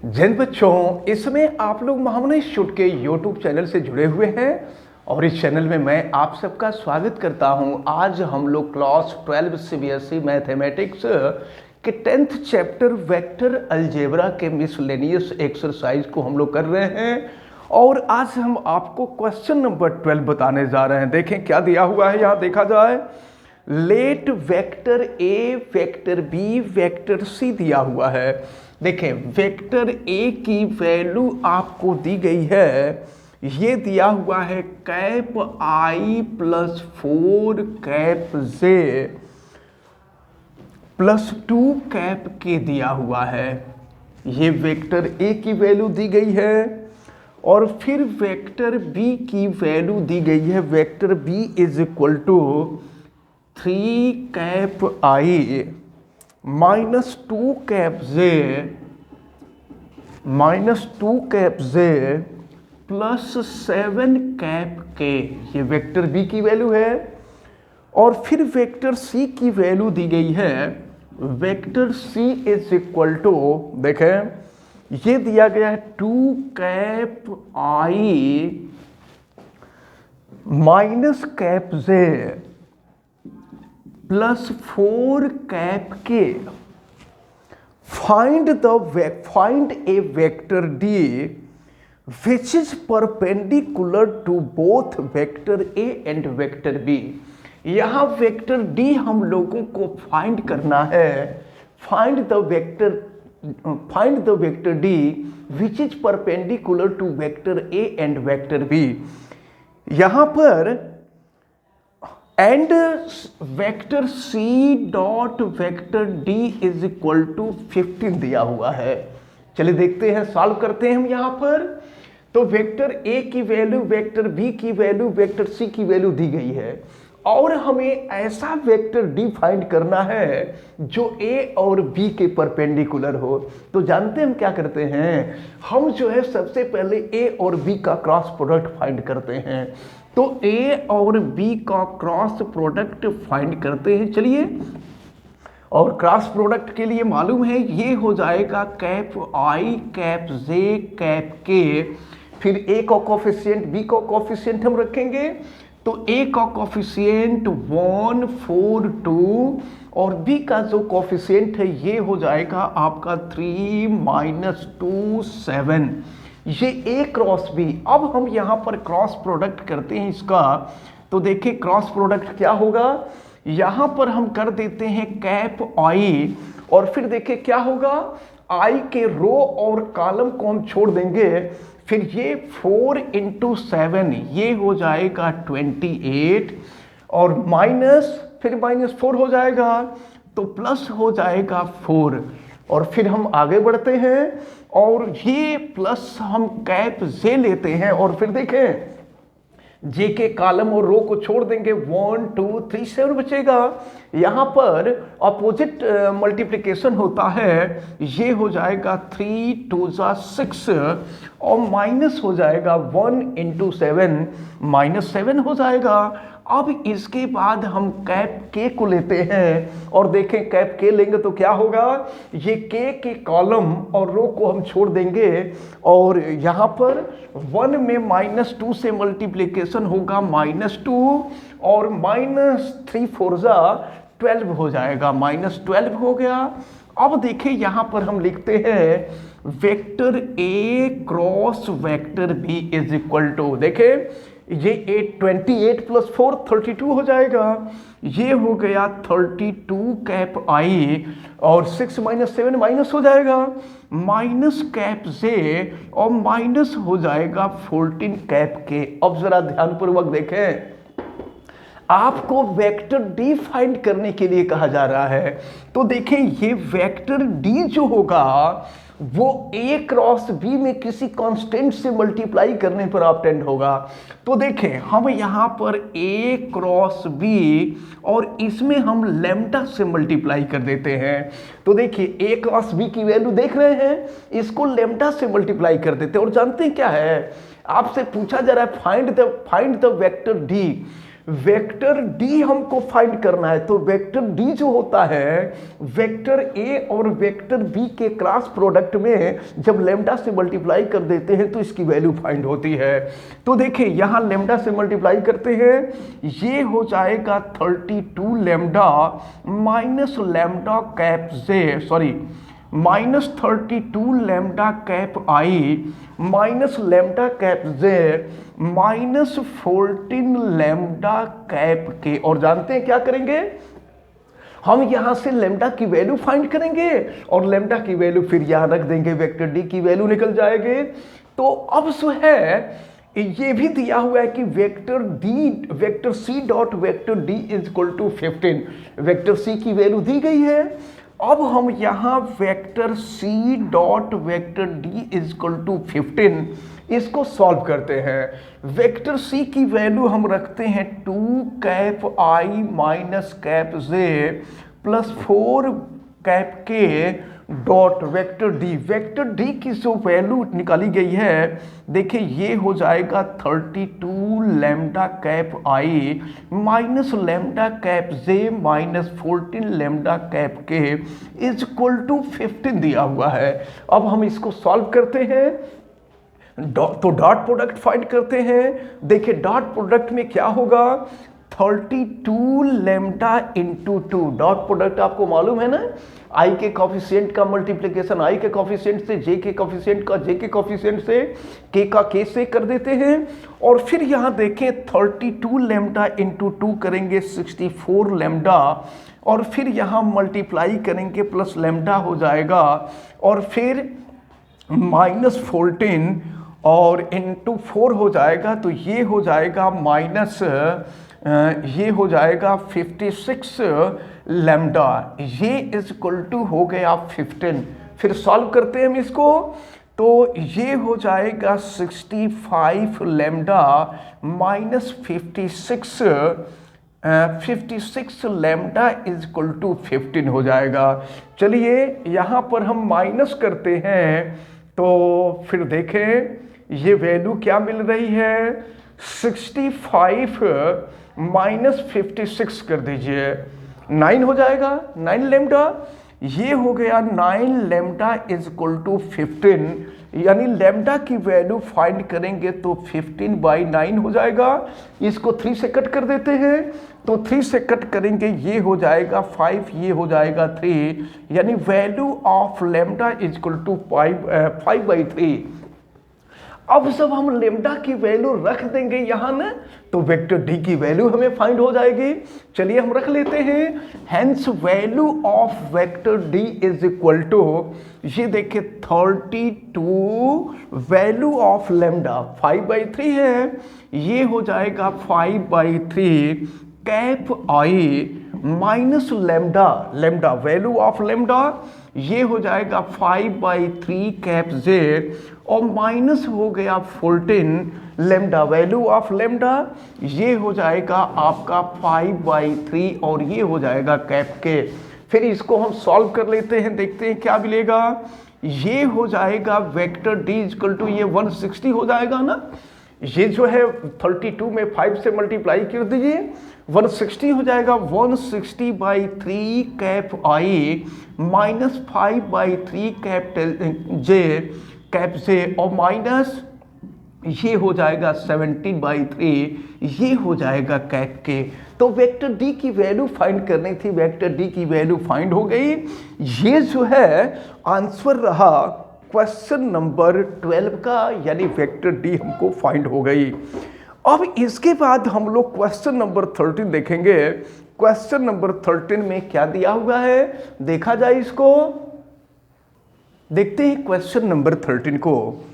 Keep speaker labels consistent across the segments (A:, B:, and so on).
A: जिन बच्चों इसमें आप लोग महामनी शुट के YouTube चैनल से जुड़े हुए हैं और इस चैनल में मैं आप सबका स्वागत करता हूं। आज हम लोग क्लास 12 CBSE मैथमेटिक्स के 10th चैप्टर वेक्टर अलजेब्रा के मिसलेनियस एक्सरसाइज को हम लोग कर रहे हैं और आज हम आपको क्वेश्चन नंबर 12 बताने जा रहे हैं। देखें क्या दिया हुआ है, यहाँ देखा जाए। Let vector A, vector B, vector C दिया हुआ है। देखें वेक्टर ए की वैल्यू आपको दी गई है, ये दिया हुआ है कैप आई plus 4 cap J plus 2 cap के दिया हुआ है। ये वेक्टर ए की वैल्यू दी गई है और फिर वेक्टर बी की वैल्यू दी गई है। Vector B is equal to 3 cap I minus 2 cap J plus 7 cap K, ये वेक्टर बी की वैल्यू है। और फिर वेक्टर सी की वैल्यू दी गई है। Vector C is equal to, देखें ये दिया गया है 2 cap I minus cap J plus 4 cap K. Find a vector D which is perpendicular to both vector A and vector B. यहां वेक्टर डी हम लोगों को फाइंड करना है। Find the vector D which is perpendicular to vector A and vector B. यहां पर and vector C dot vector D is equal to 15 दिया हुआ है। चलिए देखते हैं, सॉल्व करते हैं हम यहां पर। तो वेक्टर ए की वैल्यू, वेक्टर बी की वैल्यू, वेक्टर सी की वैल्यू दी गई है और हमें ऐसा वेक्टर डी फाइंड करना है जो ए और बी के परपेंडिकुलर हो। तो जानते हैं हम क्या करते हैं, हम जो है सबसे पहले ए और बी का क्रॉस प्रोडक्ट फाइंड करते हैं। तो ए और बी का क्रॉस प्रोडक्ट फाइंड करते हैं। चलिए, और क्रॉस प्रोडक्ट के लिए मालूम है ये हो जाएगा कैप आई कैप जे कैप के। फिर ए का कोफिशिएंट, बी का कोफिशिएंट हम रखेंगे। तो ए का कोफिशिएंट 1 4 2 और बी का जो कोफिशिएंट है ये हो जाएगा आपका 3 -2 7। ये ए क्रॉस बी। अब हम यहाँ पर क्रॉस प्रोडक्ट करते हैं इसका। तो देखिए क्रॉस प्रोडक्ट क्या होगा, यहाँ पर हम कर देते हैं कैप आई और फिर देखिए क्या होगा, आई के रो और कॉलम को हम छोड़ देंगे। फिर ये 4 × 7 ये हो जाएगा 28 और माइनस, फिर -4 हो जाएगा तो प्लस हो जाएगा 4। और फिर हम आगे बढ़ते हैं और ये प्लस हम कैप जे लेते हैं और फिर देखें जे के कॉलम और रो को छोड़ देंगे। 1 2 3 7 बचेगा। यहाँ पर अपोजिट मल्टीप्लिकेशन होता है, ये हो जाएगा 3 2 6 और माइनस हो जाएगा 1 × 7 -7 हो जाएगा। अब इसके बाद हम कैप के को लेते हैं और देखें कैप के लेंगे तो क्या होगा, ये के कॉलम और रो को हम छोड़ देंगे और यहाँ पर 1 में -2 से मल्टीप्लिकेशन होगा -2 और -3 4 12 हो जाएगा, -12 हो गया। अब देखिए यहाँ पर हम लिखते हैं vector A cross vector B is equal to, देखें ये 28 + 4 32 हो जाएगा। ये हो गया 32 कैप आई और 6 - 7 माइनस हो जाएगा, माइनस कैप जे और माइनस हो जाएगा 14 कैप के। अब जरा ध्यानपूर्वक देखें, आपको वेक्टर डी फाइंड करने के लिए कहा जा रहा है। तो देखें ये वेक्टर डी जो होगा वो ए क्रॉस बी में किसी कांस्टेंट से मल्टीप्लाई करने पर ऑब्टेंड होगा। तो देखें हम यहाँ पर ए क्रॉस बी और इसमें हम लैम्डा से मल्टीप्लाई कर देते हैं। तो देखिए ए क्रॉस बी की वैल्यू देख रहे हैं, इसको लैम्डा से मल्टीप्लाई कर देते हैं। और जानते हैं क्या है, आपसे पूछा जा रहा है find the vector D vector D हमको फाइंड करना है। तो वेक्टर डी जो होता है वेक्टर ए और वेक्टर बी के क्रॉस प्रोडक्ट में जब लेमडा से मल्टीप्लाई कर देते हैं तो इसकी वैल्यू फाइंड होती है। तो देखिए यहां लेमडा से मल्टीप्लाई करते हैं, ये हो जाएगा 32 lambda minus lambda cap J, sorry minus 32 lambda cap I minus lambda cap J minus 14 lambda cap के। और जानते हैं क्या करेंगे, हम यहां से लेमडा की वैल्यू फाइंड करेंगे और लेमडा की वैल्यू फिर यहां रख देंगे, वेक्टर डी की वैल्यू निकल जाएगी। तो अब जो है ये भी दिया हुआ है कि vector D vector C dot vector D is equal to 15, vector C की वैल्यू दी गई है। अब हम यहां vector C dot vector D is equal to 15 इसको सॉल्व करते हैं। वेक्टर सी की वैल्यू हम रखते हैं 2 cap I minus cap J plus 4 cap के dot vector D. Vector D की जो वैल्यू निकाली गई है देखिए ये हो जाएगा 32 lambda cap I minus lambda cap J minus 14 lambda cap के इज इक्वल टू 15 दिया हुआ है। अब हम इसको सॉल्व करते हैं तो डॉट प्रोडक्ट फाइंड करते हैं। देखिए डॉट प्रोडक्ट में क्या होगा 32 लेमडा इंटू 2, डॉट प्रोडक्ट आपको मालूम है ना, आई के कॉफिशिएंट का मल्टीप्लिकेशन आई के कॉफिशिएंट से, जे के कॉफिशिएंट का जे के कॉफिशिएंट से, के का के से कर देते हैं। और फिर यहां देखें 32 लेमडा इंटू 2 करेंगे 64 लेमडा और फिर यहां मल्टीप्लाई करेंगे प्लस लेमडा हो जाएगा और फिर माइनस 14 और इंटू 4 हो जाएगा तो ये हो जाएगा माइनस ये हो जाएगा 56 लेमडा, ये इज इक्वल टू हो गया 15। फिर सॉल्व करते हैं हम इसको तो ये हो जाएगा 65 lambda minus 56 lambda is equal to 15 हो जाएगा। चलिए यहाँ पर हम माइनस करते हैं तो फिर देखें ये वैल्यू क्या मिल रही है 65 माइनस 56 कर दीजिए 9 हो जाएगा, 9 लेमडा, ये हो गया 9 लेमडा इज इक्वल टू 15, यानी लेमडा की वैल्यू फाइंड करेंगे तो 15/9 हो जाएगा। इसको 3 से कट कर देते हैं तो 3 से कट करेंगे ये हो जाएगा 5, ये हो जाएगा 3, यानी value of lambda is equal to 5/3। अब जब हम लेमडा की वैल्यू रख देंगे यहां ना तो वेक्टर डी की वैल्यू हमें फाइंड हो जाएगी। चलिए हम रख लेते हैं, hence value of vector D is equal to, ये देखिए 32 वैल्यू ऑफ लेमडा 5/3 है, ये हो जाएगा 5/3 cap I minus lambda, lambda value of lambda ये हो जाएगा 5/3 कैप जे और माइनस हो गया 14 लेमडा वैल्यू ऑफ लेमडा, ये हो जाएगा आपका 5/3 और ये हो जाएगा कैप के। फिर इसको हम सॉल्व कर लेते हैं, देखते हैं क्या मिलेगा। ये हो जाएगा वेक्टर डी इक्वल टू ये 160 हो जाएगा ना, ये जो है 32 में 5 से मल्टीप्लाई कर दीजिए 160 हो जाएगा। 160/3 कैप आई माइनस 5/3 कैप जे और माइनस ये हो जाएगा 17/3, ये हो जाएगा कैप के। तो वेक्टर डी की वैल्यू फाइंड करनी थी, वेक्टर डी की वैल्यू फाइंड हो गई। ये जो है आंसर रहा क्वेश्चन नंबर 12 का, यानी वेक्टर डी हमको फाइंड हो गई। अब इसके बाद हम लोग क्वेश्चन नंबर 13 देखेंगे। क्वेश्चन नंबर 13 में क्या दिया हुआ है देखा जाए, इसको देखते हैं। क्वेश्चन नंबर 13 को,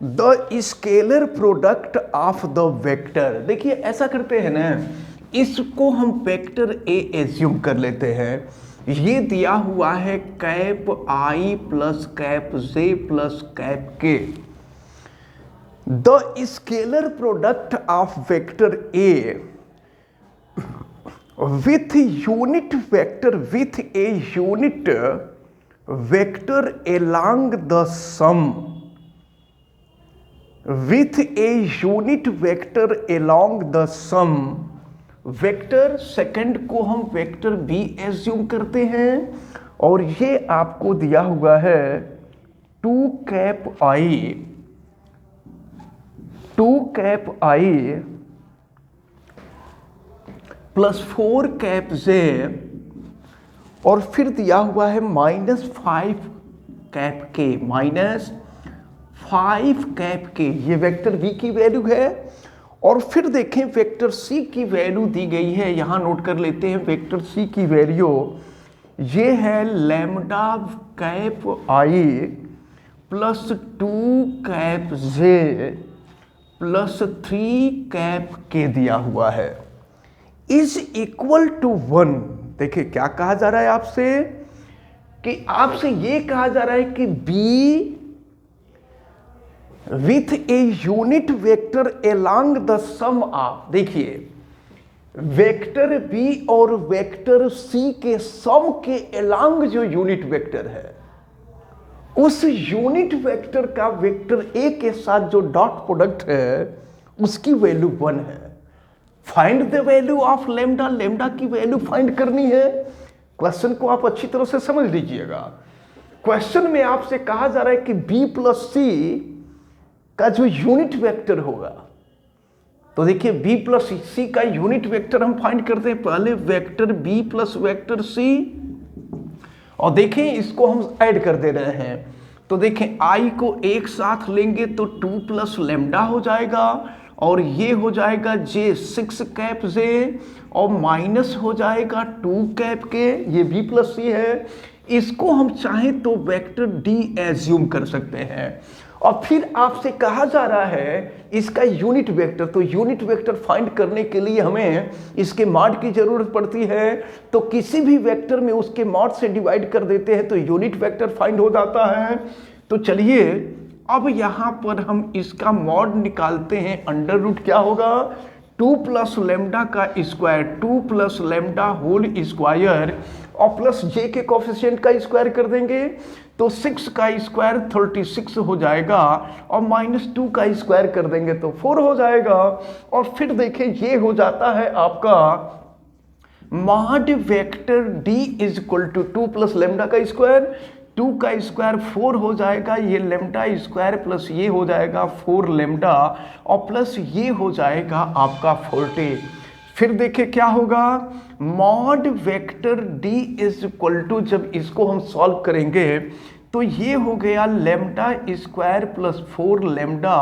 A: the scalar product of the vector, देखिए ऐसा करते हैं ना, इसको हम वेक्टर ए एज्यूम कर लेते हैं। ये दिया हुआ है कैप आई plus cap J plus cap के। The scalar product of vector A with unit vector with a unit vector along the sum with a unit vector along the sum vector second को हम vector B assume करते हैं और ये आपको दिया हुआ है 2 कैप आई प्लस 4 कैप जे और फिर दिया हुआ है -5 कैप के, -5 कैप के, ये वेक्टर v की वैल्यू है। और फिर देखें वेक्टर c की वैल्यू दी गई है, यहां नोट कर लेते हैं वेक्टर c की वैल्यू ये है लैम्डा कैप आई plus 2 cap J plus 3 cap के दिया हुआ है इज इक्वल टू 1। देखिए क्या कहा जा रहा है आपसे, कि आपसे ये कहा जा रहा है कि B with a unit vector along the sum of, देखिए वेक्टर B और वेक्टर C के सम के एलॉन्ग जो यूनिट वेक्टर है उस यूनिट वेक्टर का वेक्टर A के साथ जो डॉट प्रोडक्ट है उसकी वैल्यू 1 है। Find the value of lambda, lambda की वैल्यू फाइंड करनी है। क्वेश्चन को आप अच्छी तरह से समझ लीजिएगा। क्वेश्चन में आपसे कहा जा रहा है कि B प्लस C का जो यूनिट वेक्टर होगा, तो देखिए B प्लस C का यूनिट वेक्टर हम फाइंड करते हैं। पहले vector B plus vector C और देखें इसको हम ऐड कर दे रहे हैं, तो देखें I को एक साथ लेंगे तो 2 प्लस लेम्डा हो जाएगा और ये हो जाएगा J 6 कैप J और माइनस हो जाएगा 2 कैप के, ये B प्लस C है। इसको हम चाहें तो वेक्टर D एज्यूम कर सकते हैं। और फिर आपसे कहा जा रहा है इसका यूनिट वेक्टर, तो यूनिट वेक्टर फाइंड करने के लिए हमें इसके मॉड की जरूरत पड़ती है। तो किसी भी वेक्टर में उसके मॉड से डिवाइड कर देते हैं तो यूनिट वेक्टर फाइंड हो जाता है। तो चलिए अब यहां पर हम इसका मॉड निकालते हैं। अंडर रूट क्या होगा, 2 प्लस लेम्डा का square, 2 plus lambda whole square और प्लस J के कोफिशिएंट का स्क्वायर कर देंगे तो 6 का स्क्वायर 36 हो जाएगा और -2 का स्क्वायर कर देंगे तो 4 हो जाएगा। और फिर देखें ये हो जाता है आपका mod vector D is equal to 2 plus lambda का स्क्वायर, 2 का स्क्वायर 4 हो जाएगा, ये लेम्डा स्क्वायर प्लस ये हो जाएगा 4 लेम्डा और प्लस ये हो जाएगा आपका 40। फिर देखिए क्या होगा, mod vector D is equal to, जब इसको हम सॉल्व करेंगे तो ये हो गया लेम्डा स्क्वायर प्लस 4 लेम्डा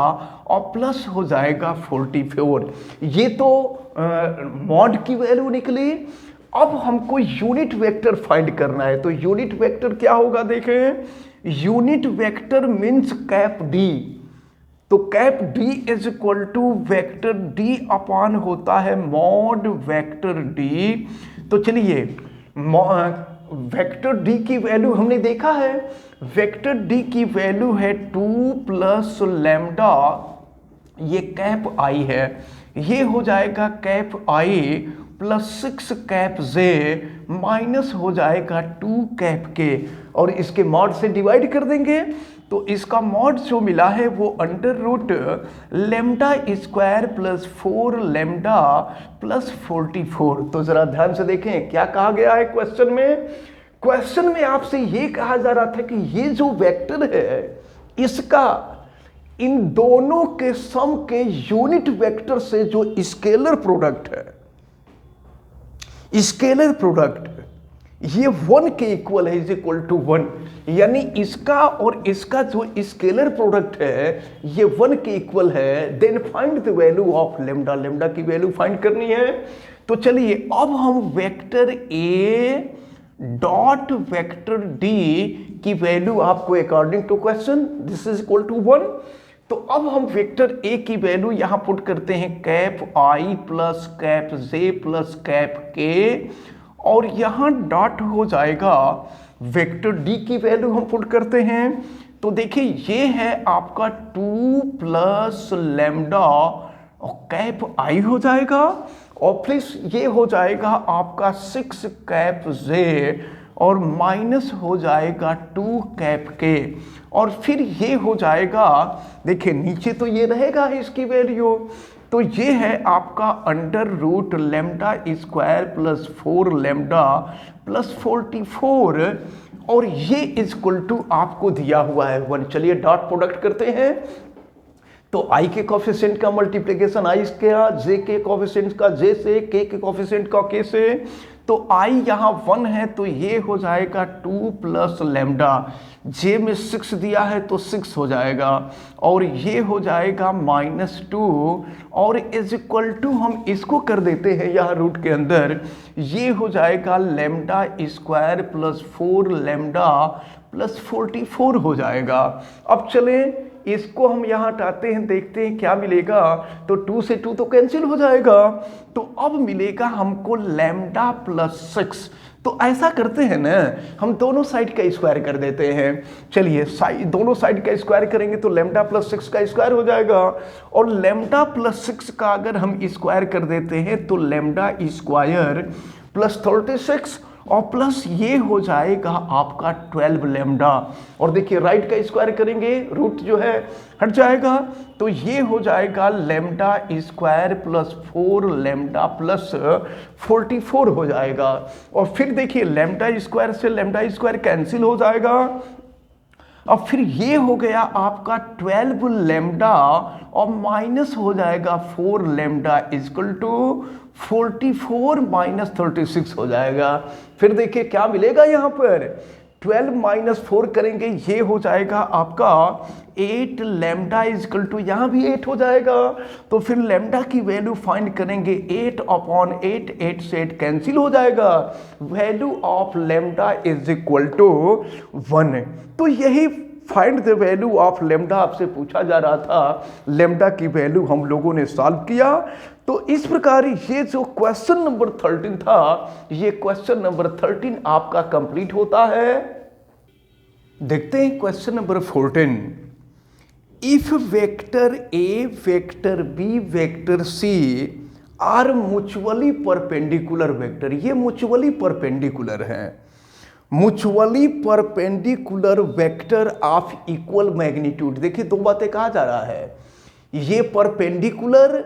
A: और प्लस हो जाएगा 44। ये तो मॉड की वैल्यू निकली। अब हमको यूनिट वेक्टर फाइंड करना है, तो यूनिट वेक्टर क्या होगा, देखें unit vector means cap D, तो cap D is equal to vector D upon होता है मॉड वेक्टर D। तो चलिए वेक्टर D की वैल्यू हमने देखा है, वेक्टर D की वैल्यू है 2 प्लस लेम्डा, ये कैप I है, ये हो जाएगा cap I plus 6 cap J minus हो जाएगा 2 कैप के और इसके मॉड से डिवाइड कर देंगे तो इसका मॉड जो मिला है वो under root lambda square plus 4 lambda plus 44। तो जरा ध्यान से देखें क्या कहा गया है क्वेश्चन में। क्वेश्चन में आपसे ये कहा जा रहा था कि ये जो वेक्टर है इसका इन दोनों के सम के यूनिट वेक्टर से जो स्केलर प्रोडक्ट है, स्केलर प्रोडक्ट ये 1 के इक्वल है, इज इक्वल टू 1, यानी इसका और इसका जो स्केलर प्रोडक्ट है ये 1 के इक्वल है। Then find the value of lambda, lambda की वैल्यू फाइंड करनी है। तो चलिए अब हम vector A dot vector D की वैल्यू आपको according to question this is equal to 1। तो अब हम वेक्टर ए की वैल्यू यहां पुट करते हैं कैप आई plus cap J plus cap के और यहां डॉट हो जाएगा वेक्टर डी की वैल्यू हम पुट करते हैं। तो देखिए ये है आपका 2 प्लस लेम्डा और कैप आई हो जाएगा और प्लस ये हो जाएगा आपका 6 कैप जे और माइनस हो जाएगा 2 कैप के और फिर ये हो जाएगा, देखिए नीचे तो ये रहेगा इसकी वैल्यू, तो ये है आपका under root lambda square plus 4 lambda plus 44 और ये इक्वल टू आपको दिया हुआ है 1। चलिए डॉट प्रोडक्ट करते हैं। तो i के कोफिशिएंट का मल्टीप्लिकेशन i के j के कोफिशिएंट का j से, k के कोफिशिएंट का k से। तो i यहाँ 1 है तो ये हो जाएगा 2 प्लस लैम्डा, j में 6 दिया है तो 6 हो जाएगा और ये हो जाएगा -2 और इज इक्वल टू हम इसको कर देते हैं यहाँ रूट के अंदर, ये हो जाएगा lambda square plus 4 lambda plus 44 हो जाएगा। अब चलें इसको हम यहाँ हटाते हैं, देखते हैं क्या मिलेगा। तो 2 से 2 तो कैंसिल हो जाएगा, तो अब मिलेगा हमको लैम्डा प्लस 6। तो ऐसा करते हैं ना, हम दोनों साइड का स्क्वायर कर देते हैं। चलिए दोनों साइड का स्क्वायर करेंगे तो लैम्डा प्लस 6 का स्क्वायर हो जाएगा और लैम्डा प्लस 6 का अगर हम स्क्वायर कर देते हैं तो लैम्डा स्क्वायर प्लस 36 और प्लस ये हो जाएगा आपका 12 लैम्डा। और देखिए राइट का स्क्वायर करेंगे, रूट जो है हट जाएगा, तो ये हो जाएगा lambda square plus 4 lambda plus 44 हो जाएगा। और फिर देखिए लैम्डा स्क्वायर से लैम्डा स्क्वायर कैंसिल हो जाएगा। अब फिर ये हो गया आपका 12 लैम्डा और माइनस हो जाएगा 4 लैम्डा इक्वल टू 44 माइनस 36 हो जाएगा। फिर देखिए क्या मिलेगा यहाँ पर, 12 माइनस 4 करेंगे, ये हो जाएगा आपका 8 लैम्डा इक्वल टू, यहाँ भी 8 हो जाएगा। तो फिर लैम्डा की वैल्यू फाइंड करेंगे 8/8, 8 से 8 कैंसिल हो जाएगा, value of lambda is equal to 1। तो यही find the value of lambda आपसे पूछा जा रहा था, लैम्डा की वैल्यू हम लोगों ने सॉल्व किया। तो इस प्रकार ये जो क्वेश्चन नंबर 13 था, ये क्वेश्चन नंबर 13 आपका कंप्लीट होता है। देखते हैं question number 14। If vector A, vector B, vector C are mutually perpendicular vector, ये म्यूचुअली परपेंडिकुलर है, mutually perpendicular vector of equal magnitude. देखिए दो बातें कहा जा रहा है, ये परपेंडिकुलर,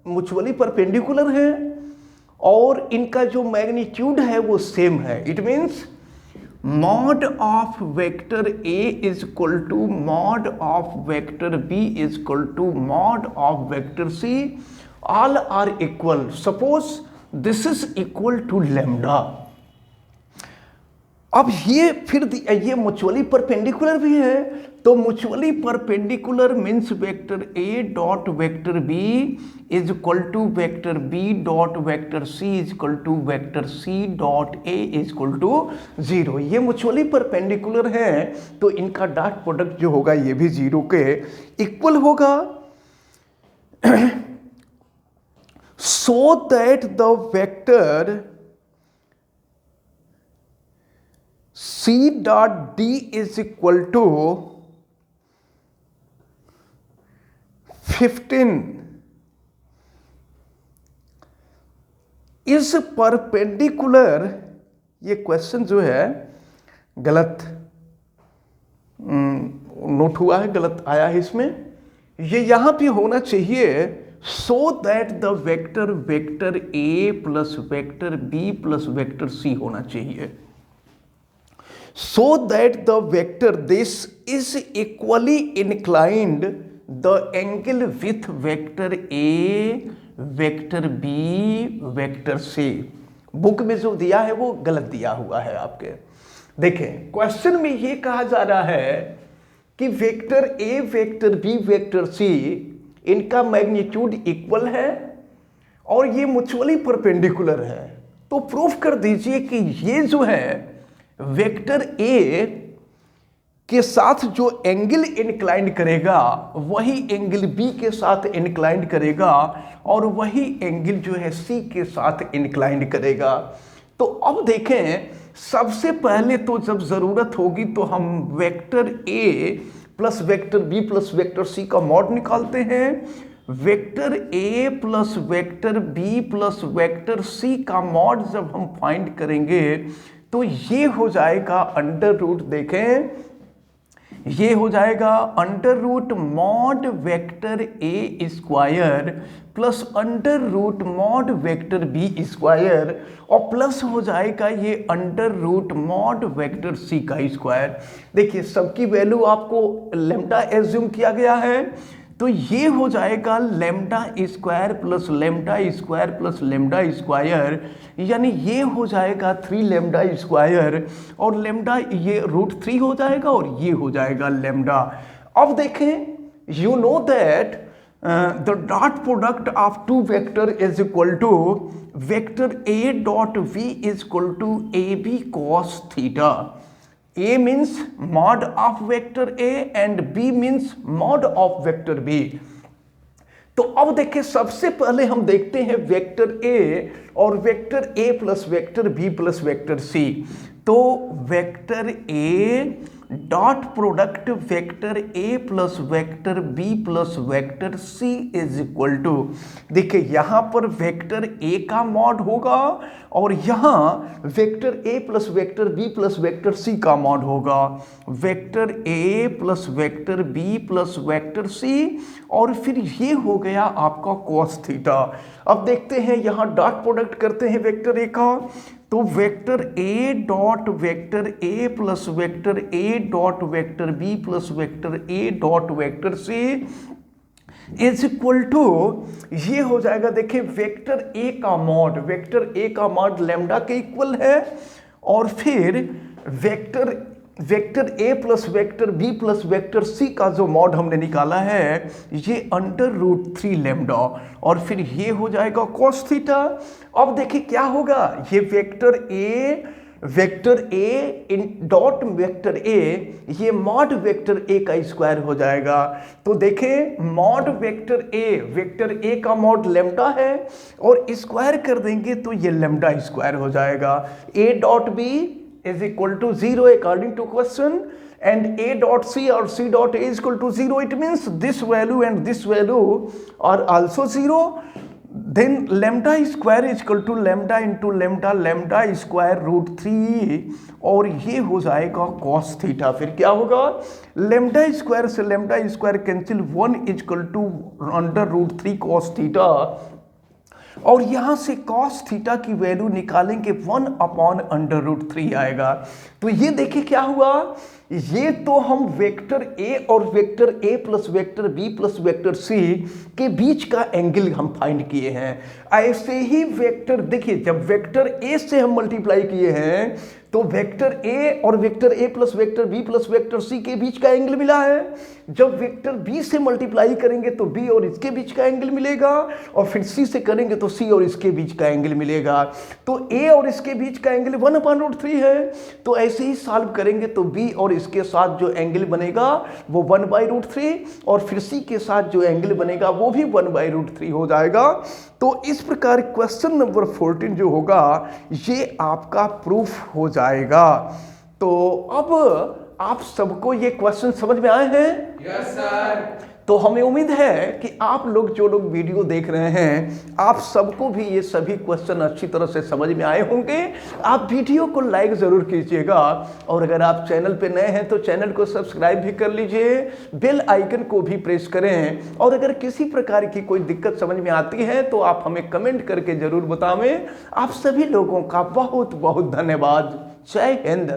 A: म्यूचुअली परपेंडिकुलर है और इनका जो मैग्नीट्यूड है वो सेम है। It means mod of vector A is equal to mod of vector B is equal to mod of vector C, all are equal. Suppose this is equal to lambda. अब ये फिर ये mutually perpendicular भी है, तो mutually perpendicular means vector A dot vector B is equal to vector B dot vector C is equal to vector C dot A is equal to 0। ये mutually perpendicular है तो इनका डॉट प्रोडक्ट जो होगा ये भी 0 के इक्वल होगा। सो that the vector C dot D is equal to 15 इस परपेंडिकुलर, ये क्वेश्चन जो है गलत नोट हुआ है, गलत आया है इसमें, ये यहां पे होना चाहिए so that the vector vector A plus vector B plus vector C होना चाहिए। So that the vector this is equally inclined, the angle with vector A, vector B, vector C। Book में जो दिया है वो गलत दिया हुआ है आपके। देखें क्वेश्चन में ये कहा जा रहा है कि vector A, vector B, vector C इनका मैग्नीट्यूड इक्वल है और ये म्यूचुअली परपेंडिकुलर है। तो प्रूफ कर दीजिए कि ये जो है वेक्टर ए के साथ जो एंगल इंक्लाइंड करेगा वही एंगल बी के साथ इंक्लाइंड करेगा और वही एंगल जो है सी के साथ इंक्लाइंड करेगा। तो अब देखें, सबसे पहले तो जब जरूरत होगी तो हम vector A plus vector B plus vector C का मॉड निकालते हैं। Vector A plus vector B plus vector C का मॉड जब हम फाइंड करेंगे तो ये हो जाएगा अंडर रूट, देखें ये हो जाएगा under root mod vector A square plus under root mod vector B square और प्लस हो जाएगा ये under root mod vector C का स्क्वायर। देखिए सबकी वैल्यू आपको लेम्डा एज्यूम किया गया है, तो ये हो जाएगा lambda square plus lambda square plus lambda square, यानी ये हो जाएगा 3 लेम्डा स्क्वायर और लेम्डा ये √3 हो जाएगा और ये हो जाएगा लेम्डा। अब देखें, you know that the dot product of two vector is equal to vector A dot V is equal to A B cos theta. A means mod of vector A and B means mod of vector B। तो अब देखिए सबसे पहले हम देखते हैं vector A और vector A plus vector B plus vector C। तो vector A dot product vector A plus vector B plus vector C is equal to, देखिए यहां पर वेक्टर A का मॉड होगा और यहां vector A plus vector B plus vector C का mod होगा। Vector A plus vector B plus vector C और फिर ये हो गया आपका cos थीटा। अब देखते हैं यहां डॉट प्रोडक्ट करते हैं वेक्टर A का, तो vector A dot vector A plus vector A dot vector B plus vector A dot vector C is equal to ये हो जाएगा। देखिए वेक्टर A का मॉड, वेक्टर A का मॉड लेम्डा के इक्वल है और फिर vector A plus vector B plus vector C का जो मॉड हमने निकाला है ये अंडर रूट 3 लेम्डा और फिर ये हो जाएगा cos थीटा। अब देखिए क्या होगा, ये vector A in dot vector A ये मॉड वेक्टर A का स्क्वायर हो जाएगा। तो देखें मॉड वेक्टर A का मॉड लेम्डा है और स्क्वायर कर देंगे तो ये लेम्डा स्क्वायर हो जाएगा। A dot B is equal to 0 according to question and A dot C or C dot A is equal to 0. It means this value and this value are also 0. Then lambda square is equal to lambda into lambda square √3 और ये हो जाएगा cos theta. फिर क्या होगा, lambda square से lambda square cancel 1 is equal to under root 3 cos theta और यहां से cos थीटा की वैल्यू निकालेंगे 1 अपॉन अंडर रूट 3 आएगा। तो ये देखिए क्या हुआ, ये तो हम वेक्टर A और vector A plus vector B plus vector C के बीच का एंगल हम फाइंड किए हैं। ऐसे ही वेक्टर देखिए जब वेक्टर A से हम मल्टीप्लाई किए हैं तो वेक्टर A और vector A plus vector B plus vector C के बीच का एंगल मिला है। जब वेक्टर B से मल्टीप्लाई करेंगे तो B और इसके बीच का एंगल मिलेगा और फिर C से करेंगे तो C और इसके बीच का एंगल मिलेगा। तो A और इसके बीच का एंगल 1/√3 है। तो ऐसे ही सॉल्व करेंगे तो B और इसके साथ जो एंगल बनेगा वो 1/√3 और फिर C के साथ जो एंगल बनेगा वो भी 1/√3 हो जाएगा। तो इस प्रकार क्वेश्चन नंबर 14 जो होगा ये आपका प्रूफ हो जाएगा। तो अब आप सबको ये क्वेश्चन समझ में आए हैं?
B: Yes sir.
A: तो हमें उम्मीद है कि आप लोग जो लोग वीडियो देख रहे हैं आप सबको भी ये सभी क्वेश्चन अच्छी तरह से समझ में आए होंगे। आप वीडियो को लाइक ज़रूर कीजिएगा और अगर आप चैनल पे नए हैं तो चैनल को सब्सक्राइब भी कर लीजिए, बेल आइकन को भी प्रेस करें और अगर किसी प्रकार की कोई दिक्कत समझ में आती है तो आप हमें कमेंट करके ज़रूर बतावें। आप सभी लोगों का बहुत बहुत धन्यवाद। जय हिंद।